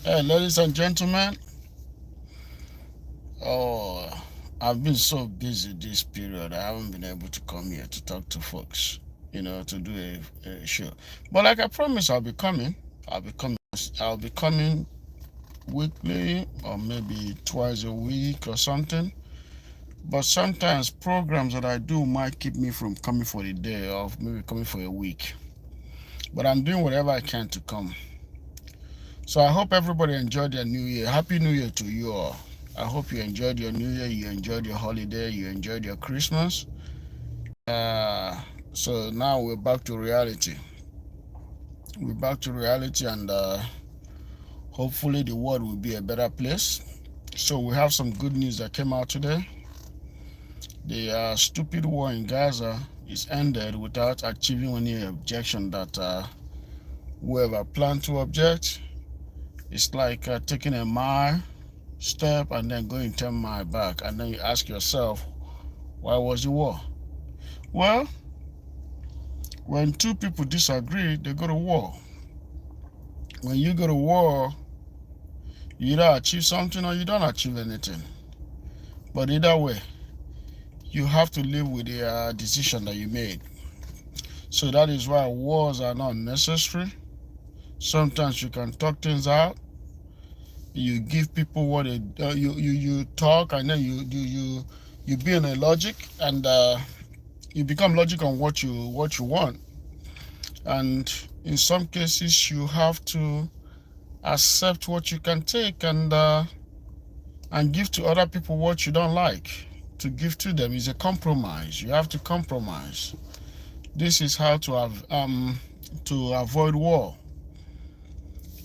Hey, ladies and gentlemen. Oh, I've been so busy this period. I haven't been able to come here to talk to folks, to do a show. But like I promised, I'll be coming. I'll be coming. I'll be coming weekly or maybe twice a week or something. But sometimes programs that I do might keep me from coming for the day or maybe coming for a week. But I'm doing whatever I can to come. So I hope everybody enjoyed their New Year. Happy New Year to you all. I hope you enjoyed your New Year, you enjoyed your holiday, you enjoyed your Christmas. Uh, so now we're back to reality. We're back to reality, and hopefully the world will be a better place. So we have some good news that came out today. The stupid war in Gaza is ended without achieving any objection that whoever planned to object. It's like taking a mile step and then going 10 miles back, and then you ask yourself, why was the war? Well, when two people disagree, they go to war. When you go to war, you either achieve something or you don't achieve anything. But either way, you have to live with the decision that you made. So that is why wars are not necessary. Sometimes you can talk things out. You give people what they you talk, and then you be in a logic, and you become logic on what you want. And in some cases, you have to accept what you can take, and give to other people what you don't like. To give to them is a compromise. You have to compromise. This is how to have to avoid war.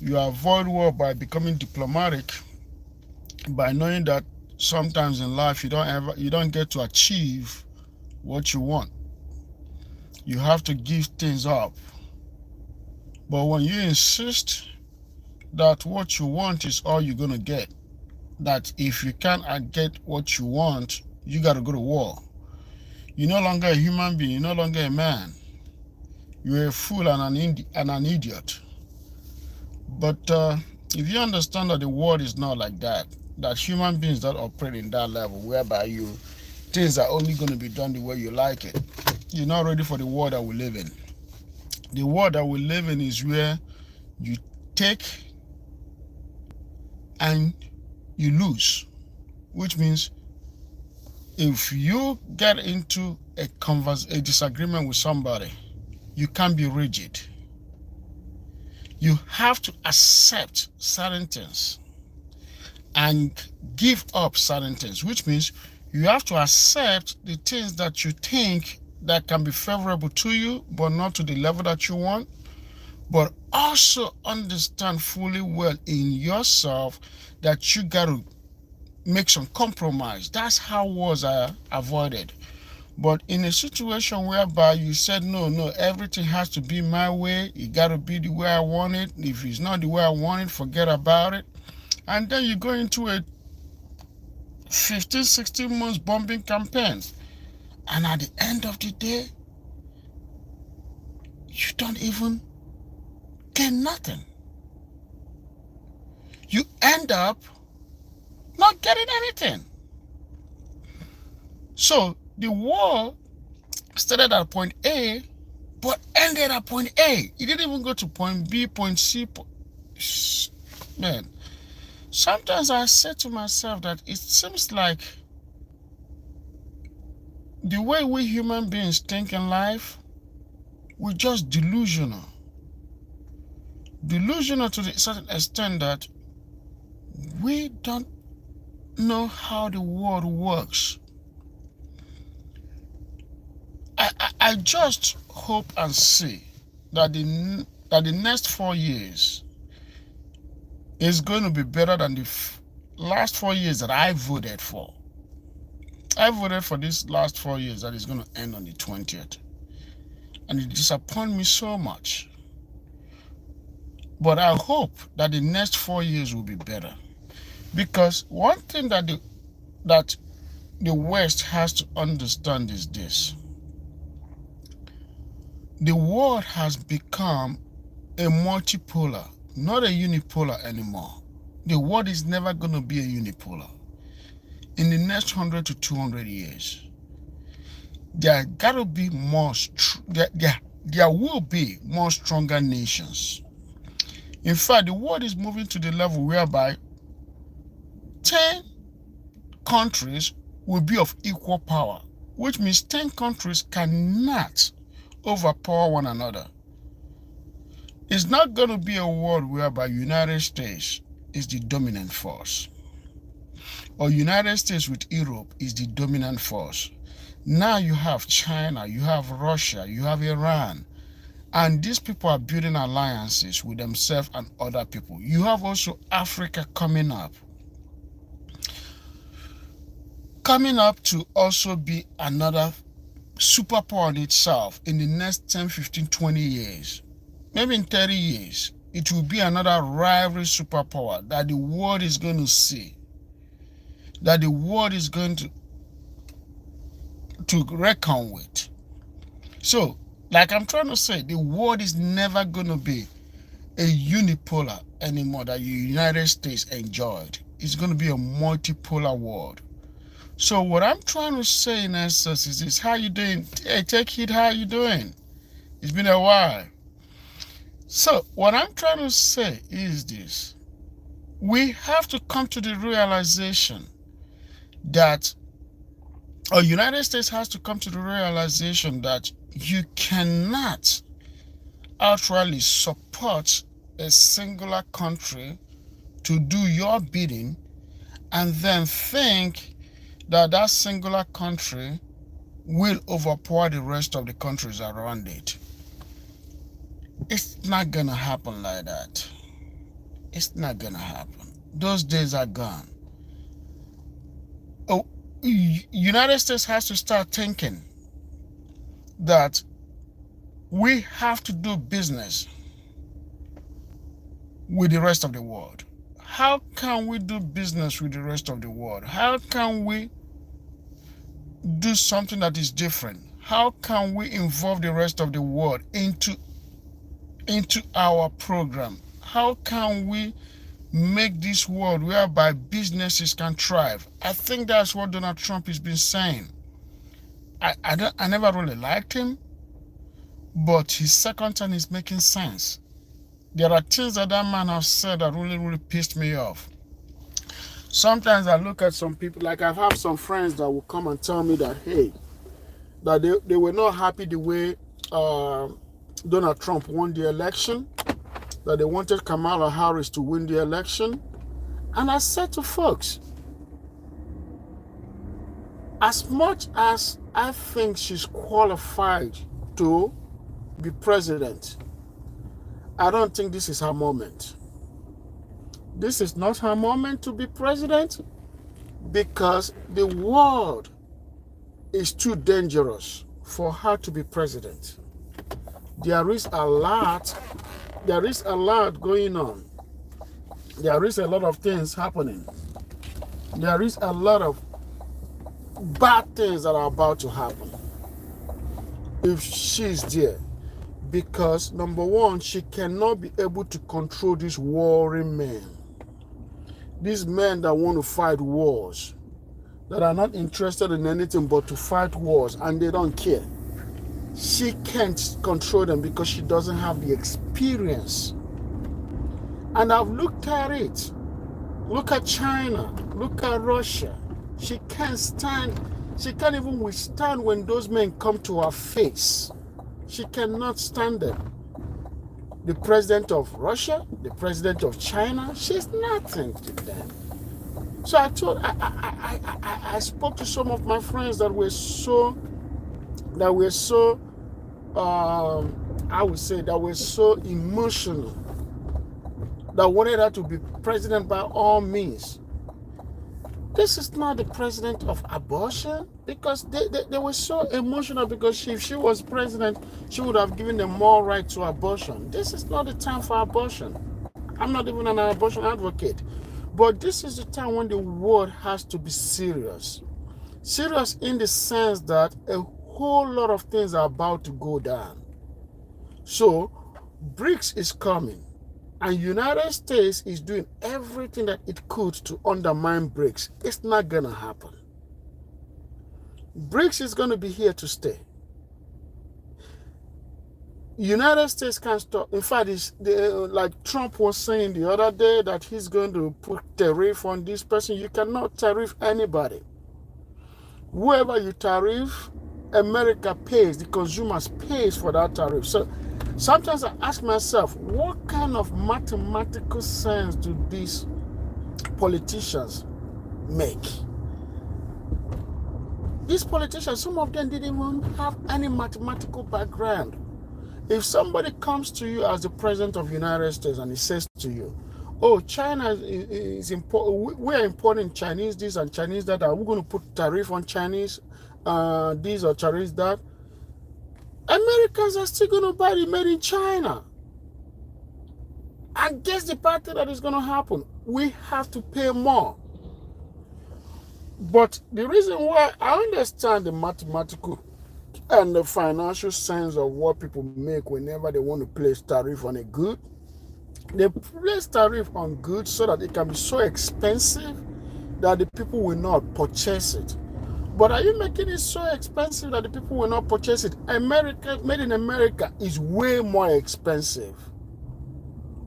You avoid war by becoming diplomatic, by knowing that sometimes in life you don't get to achieve what you want. You have to give things up. But when you insist that what you want is all you're gonna get, that if you can't get what you want, you gotta go to war. You're no longer a human being, you're no longer a man. You're a fool and an idiot. But if you understand that the world is not like that, that human beings don't operate in that level whereby things are only going to be done the way you like it, you're not ready for the world that we live in. The world that we live in is where you take and you lose, which means if you get into a disagreement with somebody, you can't be rigid. You have to accept certain things and give up certain things, which means you have to accept the things that you think that can be favorable to you, but not to the level that you want. But also understand fully well in yourself that you got to make some compromise. That's how wars are avoided. But in a situation whereby you said, no, everything has to be my way, it got to be the way I want it. If it's not the way I want it, forget about it. And then you go into a 15, 16 months bombing campaign. And at the end of the day, you don't even get nothing. You end up not getting anything. So the war started at point A, but ended at point A. It didn't even go to point B, point C. Man, sometimes I say to myself that it seems like the way we human beings think in life, we're just delusional. Delusional to a certain extent that we don't know how the world works. I just hope and see that the next 4 years is going to be better than the last 4 years that I voted for. I voted for this last 4 years that is going to end on the 20th. And it disappointed me so much. But I hope that the next 4 years will be better. Because one thing that the West has to understand is this. The world has become a multipolar, not a unipolar anymore. The world is never going to be a unipolar. In the next 100 to 200 years, there gotta be more. There will be more stronger nations. In fact, the world is moving to the level whereby 10 countries will be of equal power, which means 10 countries cannot overpower one another. It's not going to be a world whereby United States is the dominant force, or United States with Europe is the dominant force. Now you have China, you have Russia, you have Iran, and these people are building alliances with themselves and other people. You have also Africa coming up to also be another superpower in itself in the next 10, 15, 20 years. Maybe in 30 years, it will be another rivalry superpower that the world is going to see, that the world is going to reckon with. So, like I'm trying to say, the world is never going to be a unipolar anymore that the United States enjoyed. It's going to be a multipolar world. So what I'm trying to say in essence is this: how you doing? Hey, take it, how you doing? It's been a while. So what I'm trying to say is this: we have to come to the realization that, or United States has to come to the realization that you cannot outrightly support a singular country to do your bidding and then think that that singular country will overpower the rest of the countries around it. It's not gonna happen like that. It's not gonna happen. Those days are gone. Oh, United States has to start thinking that we have to do business with the rest of the world. How can we do business with the rest of the world? How can we do something that is different? How can we involve the rest of the world into our program? How can we make this world whereby businesses can thrive? I think that's what Donald Trump has been saying. I never really liked him, but his second term is making sense. There are things that man has said that really pissed me off. Sometimes I look at some people, like I have some friends that will come and tell me that, hey, that they were not happy the way Donald Trump won the election, that they wanted Kamala Harris to win the election. And I said to folks, as much as I think she's qualified to be president, I don't think this is her moment. This is not her moment to be president, because the world is too dangerous for her to be president. There is a lot going on. There is a lot of things happening. There is a lot of bad things that are about to happen if she's there. Because number one, she cannot be able to control these warring men. These men that want to fight wars, that are not interested in anything but to fight wars, and they don't care. She can't control them because she doesn't have the experience. And I've looked at it. Look at China. Look at Russia. She can't even withstand when those men come to her face. She cannot stand them. The president of Russia, the president of China, she's nothing to them. So I spoke to some of my friends that were so emotional, that wanted her to be president by all means. This is not the president of abortion, because they were so emotional, because if she was president, she would have given them more right to abortion. This is not the time for abortion. I'm not even an abortion advocate. But this is the time when the world has to be serious. Serious in the sense that a whole lot of things are about to go down. So, BRICS is coming. And United States is doing everything that it could to undermine BRICS. It's not going to happen. BRICS is going to be here to stay. United States can't stop. In fact, like Trump was saying the other day that he's going to put tariff on this person. You cannot tariff anybody. Whoever you tariff, America pays. The consumers pays for that tariff. So sometimes I ask myself, what kind of mathematical sense do these politicians make? These politicians, some of them didn't even have any mathematical background. If somebody comes to you as the president of the United States and he says to you, oh, China is important, we are importing Chinese this and Chinese that, are we going to put tariff on Chinese this or Chinese that? Americans are still going to buy the made in China. And guess the part that is going to happen? We have to pay more. But the reason why I understand the mathematical and the financial sense of what people make whenever they want to place tariff on a good, they place tariff on goods so that it can be so expensive that the people will not purchase it. But are you making it so expensive that the people will not purchase it? America, made in America is way more expensive.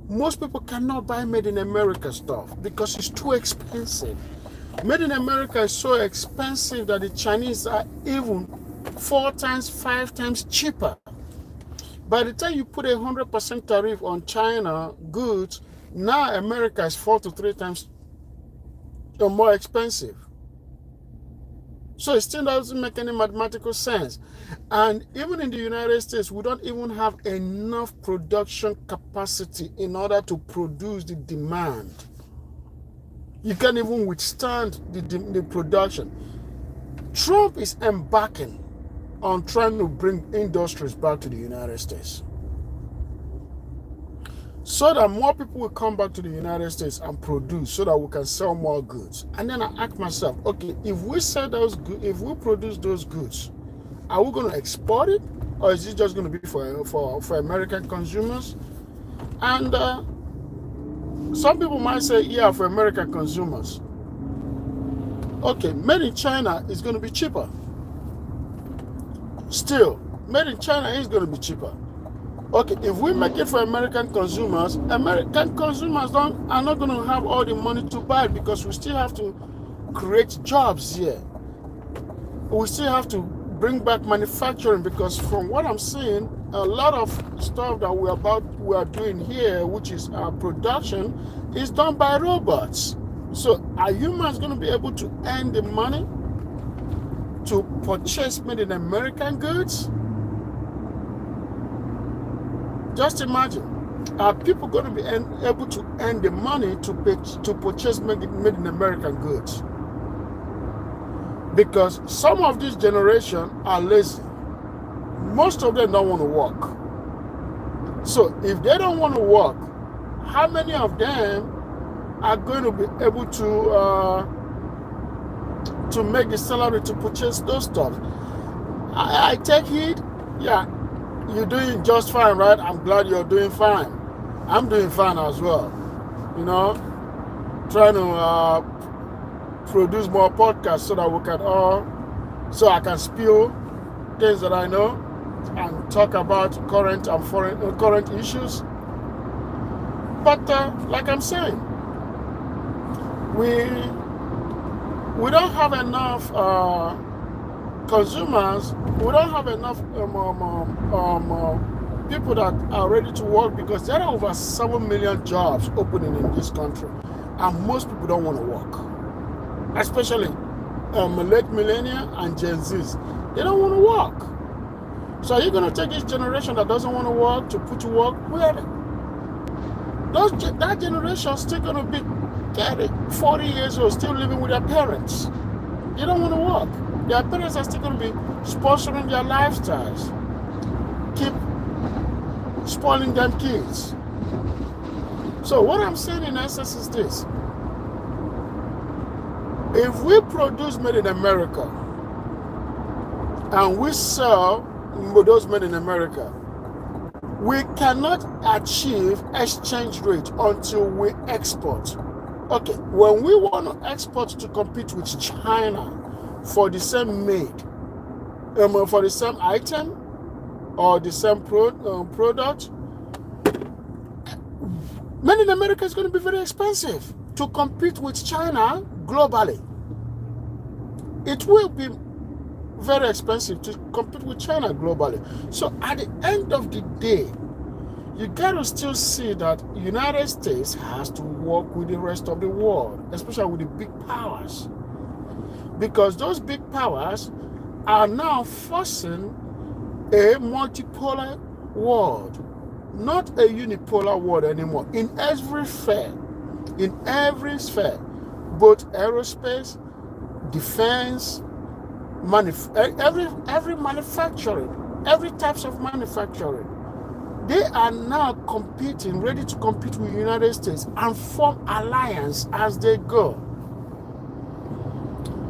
Most people cannot buy made in America stuff because it's too expensive. Made in America is so expensive that the Chinese are even 4 times, 5 times cheaper. By the time you put 100% tariff on China goods, now America is 4 to 3 times more expensive. So it still doesn't make any mathematical sense. And even in the United States, we don't even have enough production capacity in order to produce the demand. You can't even withstand the production. Trump is embarking on trying to bring industries back to the United States so that more people will come back to the United States and produce so that we can sell more goods. And then I ask myself, okay, if we sell those goods, if we produce those goods, are we going to export it, or is it just going to be for American consumers? And some people might say, yeah, for American consumers. Okay, made in China is going to be cheaper. Still, made in China is going to be cheaper. Okay, if we make it for American consumers are not going to have all the money to buy it because we still have to create jobs here. We still have to bring back manufacturing because from what I'm seeing, a lot of stuff that we are doing here, which is our production, is done by robots. So are humans going to be able to earn the money to purchase made in American goods? Just imagine, are people going to be able to earn the money to purchase made in American goods? Because some of this generation are lazy. Most of them don't want to work. So if they don't want to work, how many of them are going to be able to make the salary to purchase those stuff? I take it, yeah, you're doing just fine, right? I'm glad you're doing fine. I'm doing fine as well. You know, trying to produce more podcasts so that we can so I can spill things that I know and talk about current and current issues. But like I'm saying, we don't have enough consumers. We don't have enough people that are ready to work because there are over 7 million jobs opening in this country, and most people don't want to work. Especially late millennial and Gen Zs, they don't want to work. So are you going to take this generation that doesn't want to work to put to work? Where that generation is still going to be 30, 40 years old, still living with their parents. They don't want to work. Their parents are still going to be sponsoring their lifestyles, keep spoiling them kids. So what I'm saying in essence is this: if we produce made in America and we sell those made in America, We cannot achieve exchange rate until we export. Okay, when we want to export to compete with China for the same for the same item or the same product, made in America is going to be very expensive to compete with China globally. It will be very expensive to compete with China globally. So at the end of the day, you got to still see that United States has to work with the rest of the world, especially with the big powers. Because those big powers are now forcing a multipolar world, not a unipolar world anymore. In every sphere, both aerospace, defense, every manufacturing, every types of manufacturing, they are now competing, ready to compete with the United States and form alliance as they go.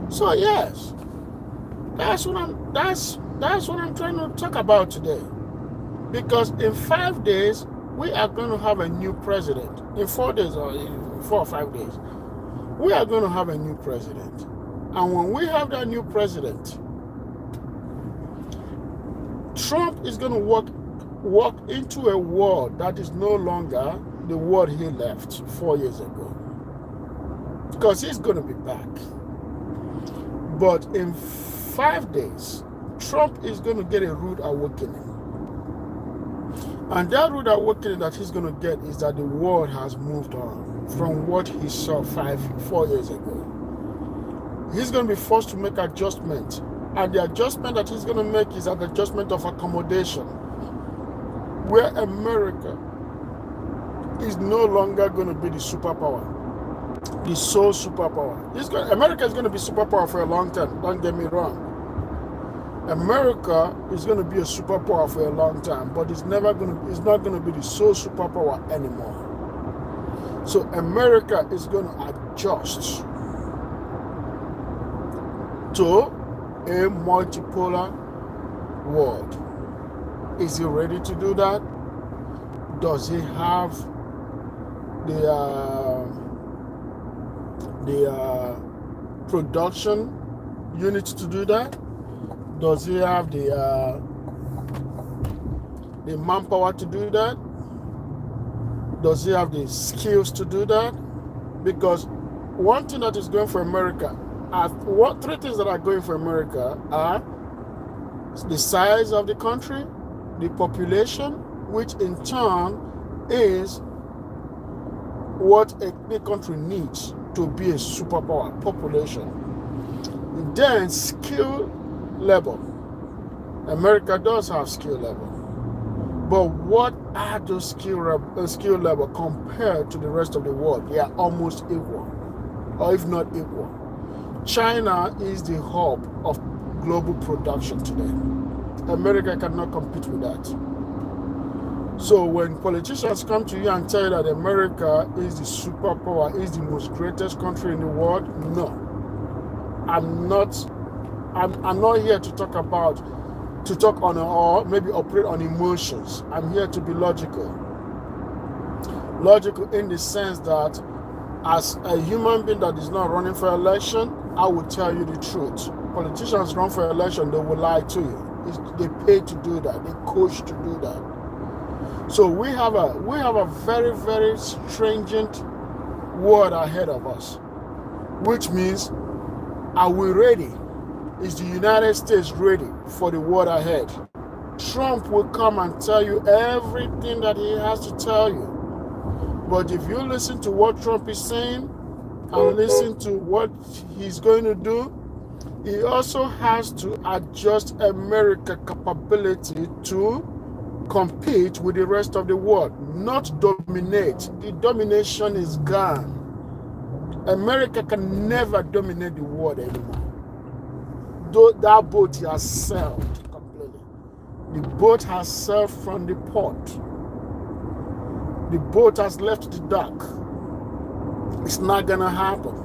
So yes, that's what I'm trying to talk about today. Because in 5 days, we are going to have a new president. In 4 days or in 4 or 5 days, we are going to have a new president. And when we have that new president, Trump is going to walk into a world that is no longer the world he left 4 years ago. Because he's going to be back. But in 5 days, Trump is going to get a rude awakening. And that rude awakening that he's going to get is that the world has moved on from what he saw 4 years ago. He's going to be forced to make adjustment. And the adjustment that he's going to make is an adjustment of accommodation, where America is no longer going to be the superpower, the sole superpower. America is going to be superpower for a long time, don't get me wrong. America is going to be a superpower for a long time, but it's not going to be the sole superpower anymore. So America is going to adjust to a multipolar world. Is he ready to do that? Does he have the production unit to do that? Does he have the manpower to do that? Does he have the skills to do that? Because one thing that is going for America, three things that are going for America are the size of the country, the population, which in turn is what a country needs to be a superpower, population. And then skill level. America does have skill level. But what are those skill level compared to the rest of the world? They are almost equal, or if not equal. China is the hub of global production today. America cannot compete with that. So when politicians come to you and tell you that America is the superpower, is the most greatest country in the world, no. I'm not here to talk on or maybe operate on emotions. I'm here to be logical. Logical in the sense that as a human being that is not running for election, I will tell you the truth. Politicians run for election, they will lie to you. They pay to do that. They coach to do that. So we have a very, very stringent world ahead of us, which means, are we ready? Is the United States ready for the world ahead? Trump will come and tell you everything that he has to tell you. But if you listen to what Trump is saying and listen to what he's going to do, he also has to adjust America's capability to compete with the rest of the world, not dominate. The domination is gone. America can never dominate the world anymore. Though that boat has sailed completely. The boat has sailed from the port. The boat has left the dock. It's not gonna happen.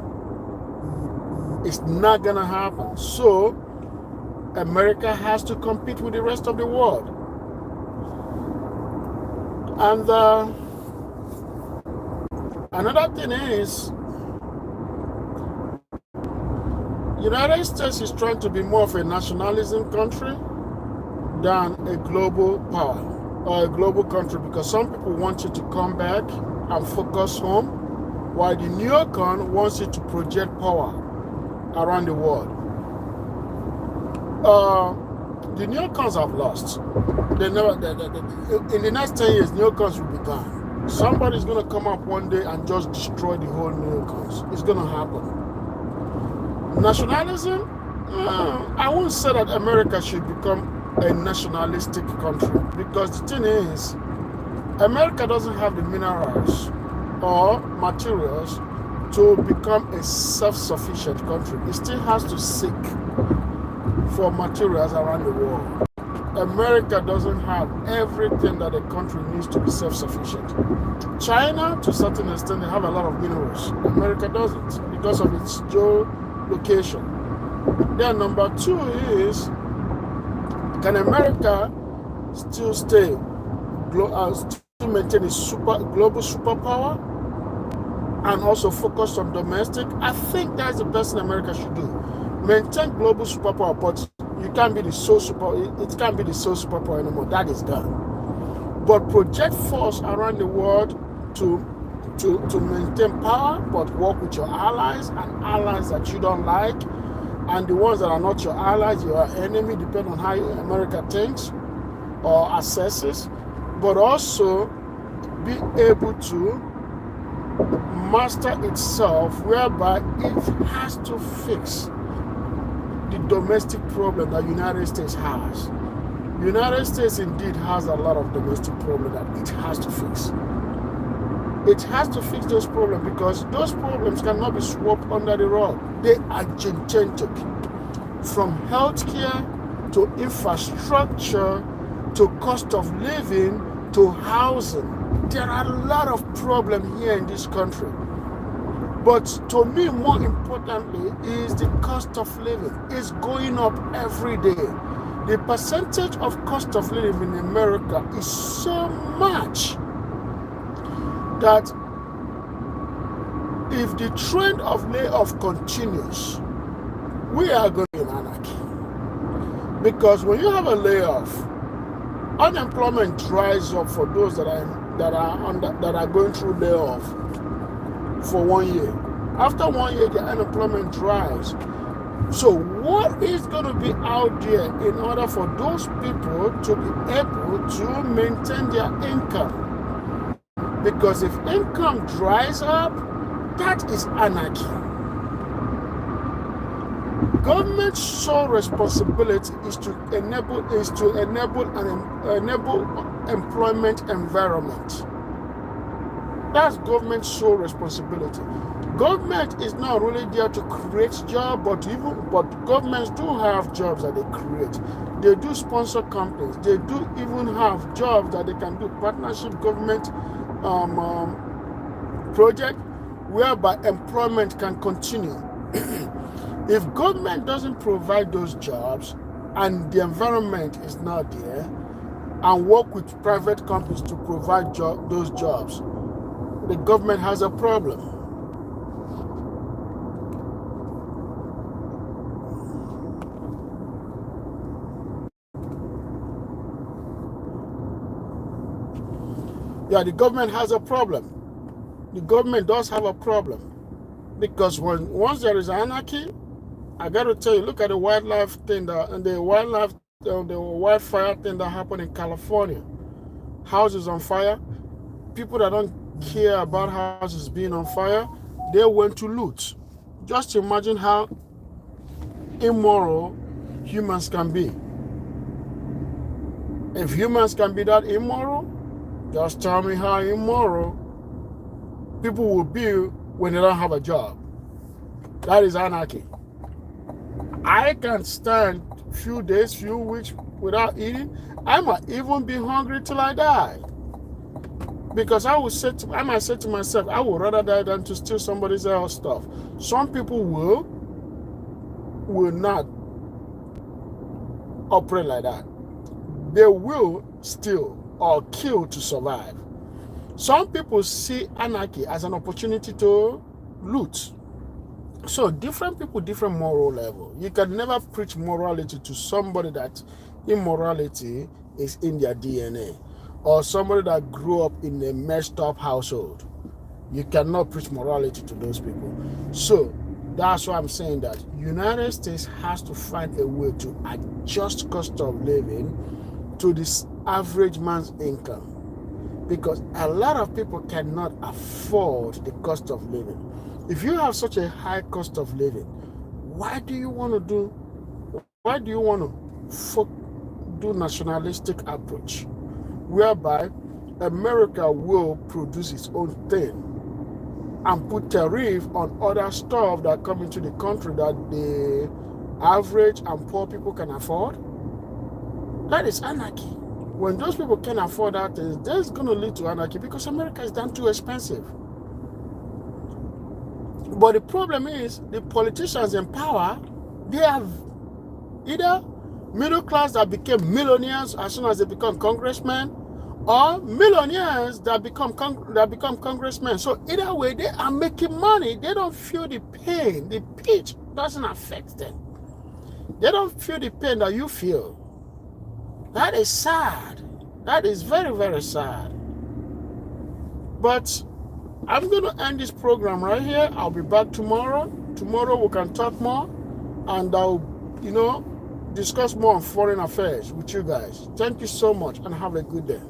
It's not gonna happen. So America has to compete with the rest of the world. And another thing is, United States is trying to be more of a nationalism country than a global power or a global country, because some people want you to come back and focus home, while the neocon wants you to project power around the world. The neocons have lost. In the next 10 years, neocons will be gone. Somebody's going to come up one day and just destroy the whole neocons. It's going to happen. Nationalism? I won't say that America should become a nationalistic country, because the thing is, America doesn't have the minerals or materials to become a self-sufficient country. It still has to seek for materials around the world. America doesn't have everything that a country needs to be self-sufficient. China, to a certain extent, they have a lot of minerals. America doesn't, because of its geolocation. Then number two is, can America still stay, still maintain its global superpower and also focus on domestic? I think that's the best thing America should do. Maintain global superpower, but you can't be the sole superpower. It can't be the sole superpower anymore. That is gone. But project force around the world to maintain power, but work with your allies, and allies that you don't like, and the ones that are not your allies, your enemy, depending on how America thinks or assesses, but also be able to master itself, whereby it has to fix the domestic problem that United States has. United States indeed has a lot of domestic problems that it has to fix. It has to fix those problems, because those problems cannot be swept under the rug. They are gigantic. From healthcare to infrastructure to cost of living to housing. There are a lot of problems here in this country. But to me, more importantly, is the cost of living. It's going up every day. The percentage of cost of living in America is so much that if the trend of layoff continues, we are going to be in anarchy. Because when you have a layoff, unemployment dries up for those that are going through layoff for 1 year. After 1 year, the unemployment dries. So what is going to be out there in order for those people to be able to maintain their income? Because if income dries up, that is anarchy. Government's sole responsibility is to enable an employment environment. That's government's sole responsibility. Government is not really there to create jobs, but governments do have jobs that they create. They do sponsor companies. They do even have jobs that they can do partnership government project, whereby employment can continue. If government doesn't provide those jobs and the environment is not there, and work with private companies to provide those jobs, the government has a problem. Yeah, the government has a problem. The government does have a problem, because once there is anarchy, I got to tell you, look at the wildlife thing the wildfire thing that happened in California. Houses on fire. People that don't care about houses being on fire, they went to loot. Just imagine how immoral humans can be. If humans can be that immoral, just tell me how immoral people will be when they don't have a job. That is anarchy. I can stand few days, few weeks without eating. I might even be hungry till I die. Because I might say to myself, I would rather die than to steal somebody else's stuff. Some people will not operate like that. They will steal or kill to survive. Some people see anarchy as an opportunity to loot. So different people, different moral level. You can never preach morality to somebody that immorality is in their DNA, or somebody that grew up in a messed up household. You cannot preach morality to those people. So that's why I'm saying that United States has to find a way to adjust cost of living to this average man's income, because a lot of people cannot afford the cost of living. If you have such a high cost of living, why do you want to do nationalistic approach, whereby America will produce its own thing and put tariff on other stuff that come into the country that the average and poor people can afford? That is anarchy. When those people can afford that, that's going to lead to anarchy, because America is done too expensive. But the problem is the politicians in power, they have either middle class that became millionaires as soon as they become congressmen, or millionaires that become congressmen. So either way, they are making money. They don't feel the pain. The pitch doesn't affect them. They don't feel the pain that you feel. That is sad. That is very, very sad. But I'm going to end this program right here. I'll be back tomorrow. Tomorrow we can talk more, and I'll, discuss more on foreign affairs with you guys. Thank you so much, and have a good day.